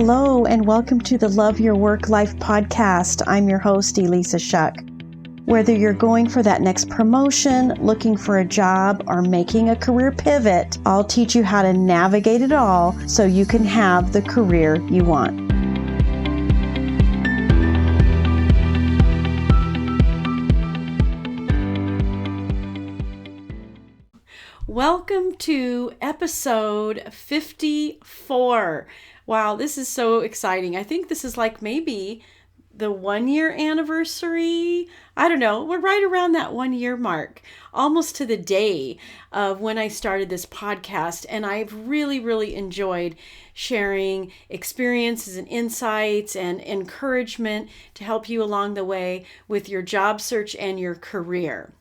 Hello, and welcome to the Love Your Work Life podcast. I'm your host, Elissa Shuck. Whether you're going for that next promotion, looking for a job, or making a career pivot, I'll teach you how to navigate it all so you can have the career you want. Welcome to episode 54. Wow, this is so exciting. I think this is like maybe the 1 year anniversary. I don't know. We're right around that 1 year mark, almost to the day of when I started this podcast. And I've really enjoyed sharing experiences and insights and encouragement to help you along the way with your job search and your career.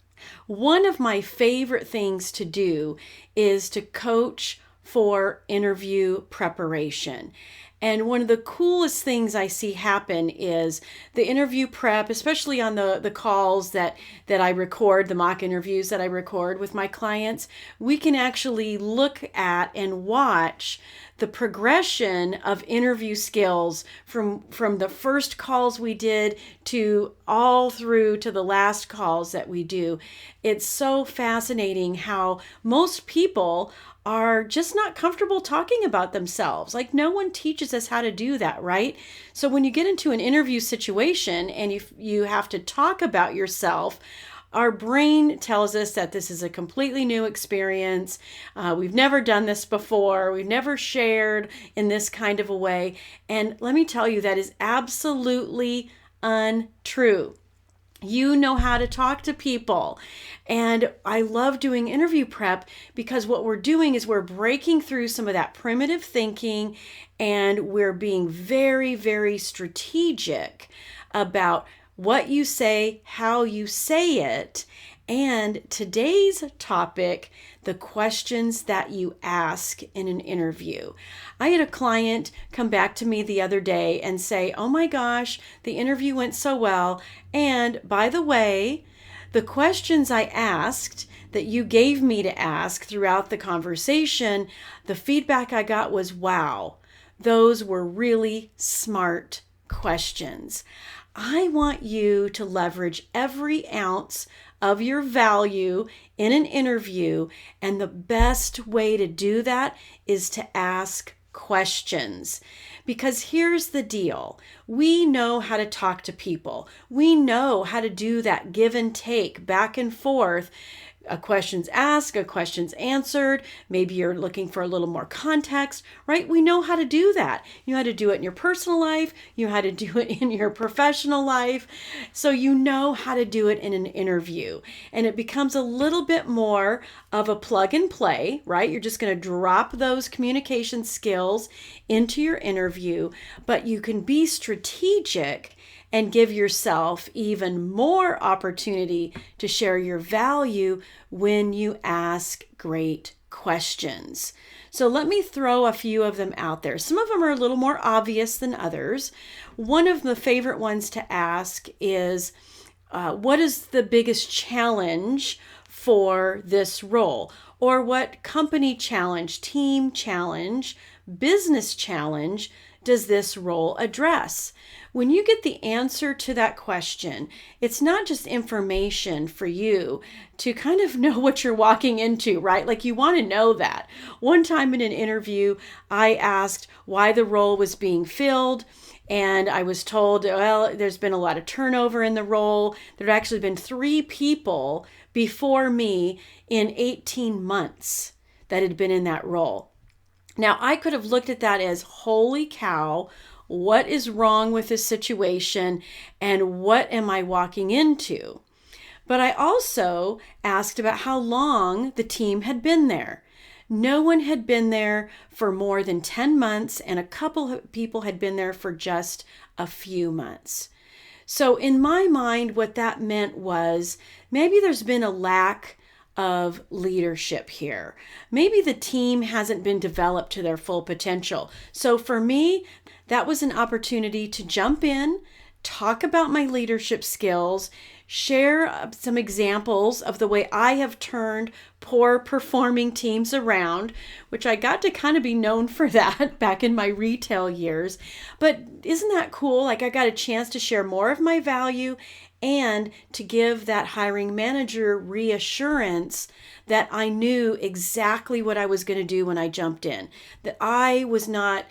One of my favorite things to do is to coach for interview preparation. And one of the coolest things I see happen is the interview prep, especially on the calls that I record, the mock interviews that I record with my clients. We can actually look at and watch the progression of interview skills from the first calls we did to all through to the last calls that we do. It's so fascinating how most people are just not comfortable talking about themselves. Like, no one teaches us how to do that, right? So when you get into an interview situation and you have to talk about yourself, our brain tells us that this is a completely new experience. We've never done this before. We've never shared in this kind of a way. And let me tell you, that is absolutely untrue. You know how to talk to people. And I love doing interview prep because what we're doing is we're breaking through some of that primitive thinking, and we're being very strategic about what you say, how you say it, and today's topic, the questions that you ask in an interview. I had a client come back to me the other day and say, "Oh my gosh, the interview went so well. And by the way, the questions I asked that you gave me to ask throughout the conversation, the feedback I got was, wow, those were really smart questions." I want you to leverage every ounce of your value in an interview, and the best way to do that is to ask questions. Because here's the deal. We know how to talk to people. We know how to do that give and take, back and forth. A question's asked, a question's answered. Maybe you're looking for a little more context, right? We know how to do that. You know how to do it in your personal life. You know how to do it in your professional life. So you know how to do it in an interview. And it becomes a little bit more of a plug and play, right? You're just going to drop those communication skills into your interview, but you can be strategic and give yourself even more opportunity to share your value when you ask great questions. So let me throw a few of them out there. Some of them are a little more obvious than others. One of the favorite ones to ask is, what is the biggest challenge for this role? Or what company challenge, team challenge, business challenge does this role address? When you get the answer to that question, it's not just information for you to kind of know what you're walking into, right? Like, you want to know that. One time in an interview, I asked why the role was being filled, and I was told, well, there's been a lot of turnover in the role. There had actually been 3 people before me in 18 months that had been in that role. Now, I could have looked at that as, holy cow, what is wrong with this situation and what am I walking into? But I also asked about how long the team had been there. No one had been there for more than 10 months, and a couple of people had been there for just a few months. So in my mind, what that meant was maybe there's been a lack of leadership here. Maybe the team hasn't been developed to their full potential. So for me, that was an opportunity to jump in, talk about my leadership skills, share some examples of the way I have turned poor performing teams around, which I got to kind of be known for that back in my retail years. But isn't that cool? Like, I got a chance to share more of my value and to give that hiring manager reassurance that I knew exactly what I was going to do when I jumped in, that I was not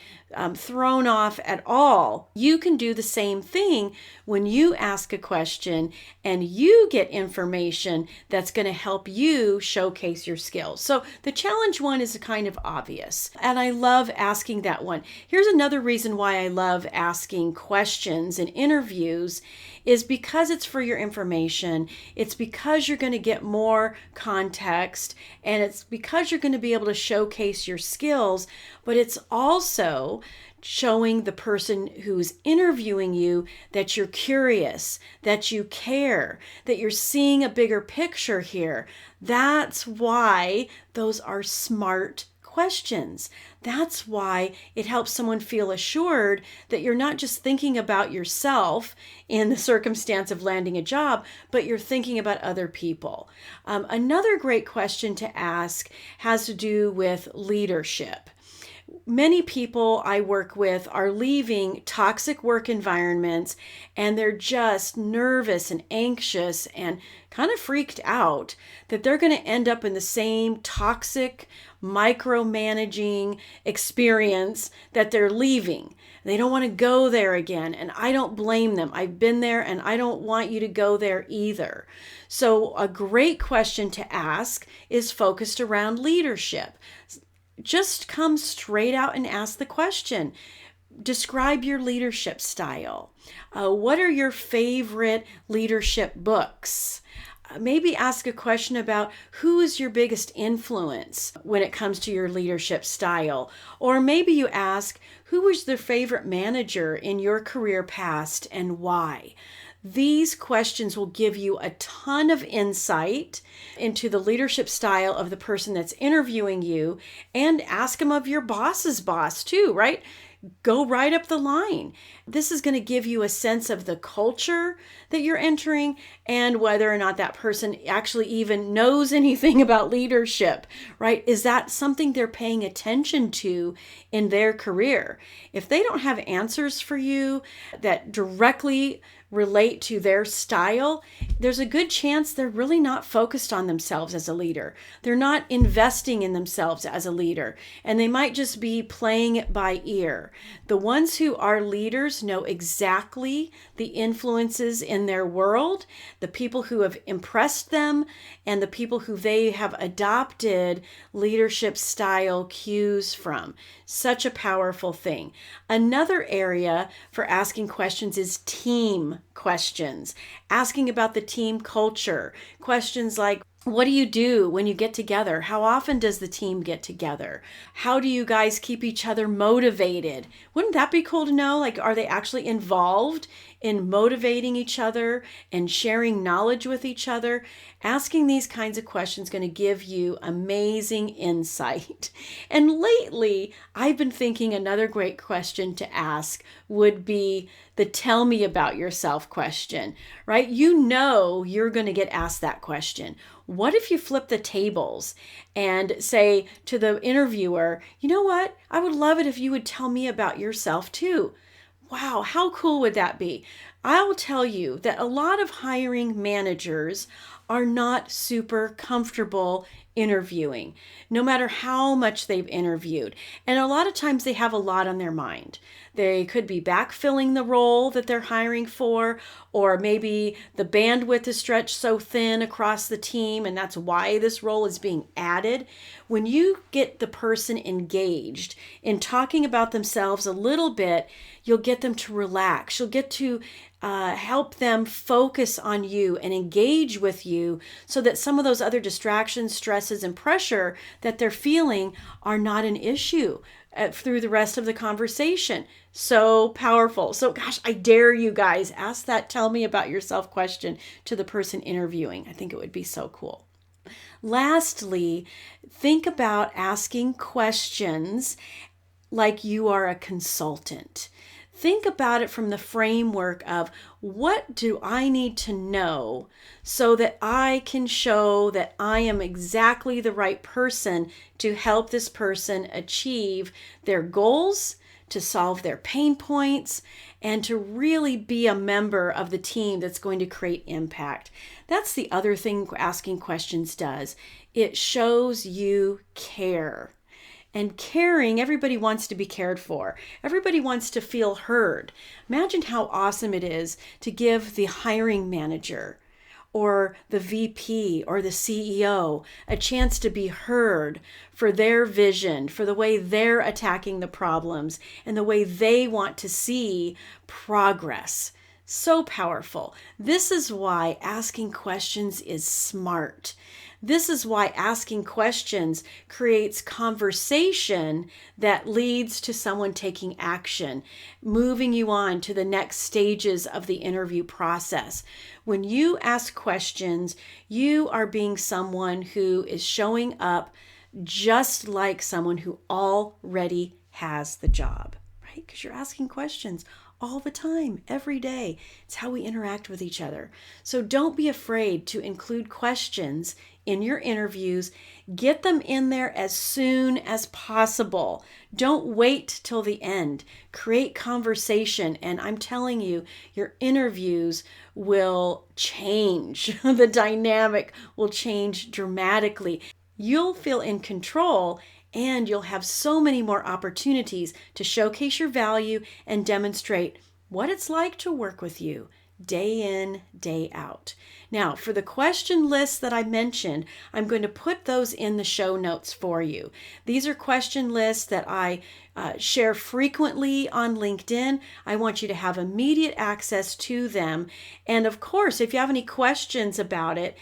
thrown off at all. You can do the same thing when you ask a question and you get information that's going to help you showcase your skills. So the challenge one is kind of obvious, and I love asking that one. Here's another reason why I love asking questions in interviews is because it's for your information. It's because you're going to get more context, and it's because you're going to be able to showcase your skills, but it's also showing the person who's interviewing you that you're curious, that you care, that you're seeing a bigger picture here. That's why those are smart questions. That's why it helps someone feel assured that you're not just thinking about yourself in the circumstance of landing a job, but you're thinking about other people. Another great question to ask has to do with leadership. Many people I work with are leaving toxic work environments, and they're just nervous and anxious and kind of freaked out that they're going to end up in the same toxic micromanaging experience that they're leaving. They don't want to go there again, and I don't blame them. I've been there, and I don't want you to go there either. So a great question to ask is focused around leadership. Just come straight out and ask the question. Describe your leadership style. What are your favorite leadership books? Maybe ask a question about who is your biggest influence when it comes to your leadership style. Or maybe you ask, who was their favorite manager in your career past and why? These questions will give you a ton of insight into the leadership style of the person that's interviewing you, and ask them of your boss's boss too, right? Go right up the line. This is going to give you a sense of the culture that you're entering and whether or not that person actually even knows anything about leadership, right? Is that something they're paying attention to in their career? If they don't have answers for you that directly relate to their style, there's a good chance they're really not focused on themselves as a leader. They're not investing in themselves as a leader, and they might just be playing it by ear. The ones who are leaders know exactly the influences in their world, the people who have impressed them, and the people who they have adopted leadership style cues from. Such a powerful thing. Another area for asking questions is team questions. Asking about the team culture. Questions like, what do you do when you get together? How often does the team get together? How do you guys keep each other motivated? Wouldn't that be cool to know? Like, are they actually involved in motivating each other and sharing knowledge with each other? Asking these kinds of questions is going to give you amazing insight. And lately, I've been thinking another great question to ask would be the tell me about yourself question, right? You know you're going to get asked that question. What if you flip the tables and say to the interviewer, you know what? I would love it if you would tell me about yourself too. Wow, how cool would that be? I'll tell you that a lot of hiring managers are not super comfortable interviewing, no matter how much they've interviewed. And a lot of times they have a lot on their mind. They could be backfilling the role that they're hiring for, or maybe the bandwidth is stretched so thin across the team, and that's why this role is being added. When you get the person engaged in talking about themselves a little bit, you'll get them to relax. You'll get to help them focus on you and engage with you so that some of those other distractions, stresses, and pressure that they're feeling are not an issue through the rest of the conversation. So powerful. So gosh, I dare you guys, ask that tell me about yourself question to the person interviewing. I think it would be so cool. Lastly, think about asking questions like you are a consultant. think about it from the framework of what do I need to know so that I can show that I am exactly the right person to help this person achieve their goals, to solve their pain points, and to really be a member of the team that's going to create impact. That's the other thing asking questions does. It shows you care. And caring, everybody wants to be cared for. Everybody wants to feel heard. Imagine how awesome it is to give the hiring manager or the VP or the CEO a chance to be heard for their vision, for the way they're attacking the problems and the way they want to see progress. So powerful. This is why asking questions is smart. This is why asking questions creates conversation that leads to someone taking action, moving you on to the next stages of the interview process. When you ask questions, you are being someone who is showing up just like someone who already has the job, right? Because you're asking questions all the time, every day. It's how we interact with each other. So don't be afraid to include questions in your interviews. Get them in there as soon as possible. Don't wait till the end. Create conversation, and I'm telling you, your interviews will change. The dynamic will change dramatically. You'll feel in control, and you'll have so many more opportunities to showcase your value and demonstrate what it's like to work with you day in, day out. Now, for the question lists that I mentioned, I'm going to put those in the show notes for you. These are question lists that I share frequently on LinkedIn. I want you to have immediate access to them. And of course, if you have any questions about it,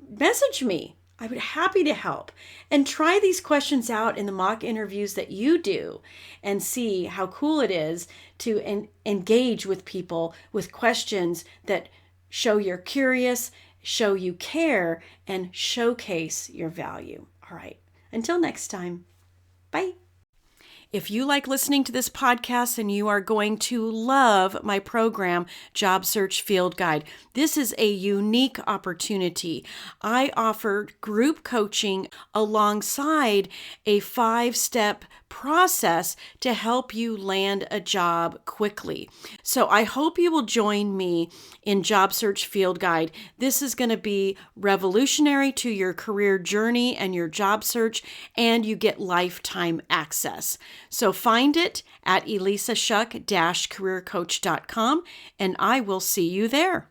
message me. I would be happy to help. And try these questions out in the mock interviews that you do and see how cool it is to engage with people with questions that show you're curious, show you care, and showcase your value. All right. Until next time. Bye. If you like listening to this podcast, then you are going to love my program, Job Search Field Guide. This is a unique opportunity. I offer group coaching alongside a 5-step process to help you land a job quickly. So I hope you will join me in Job Search Field Guide. This is going to be revolutionary to your career journey and your job search, and you get lifetime access. So find it at elissashuck-careercoach.com, and I will see you there.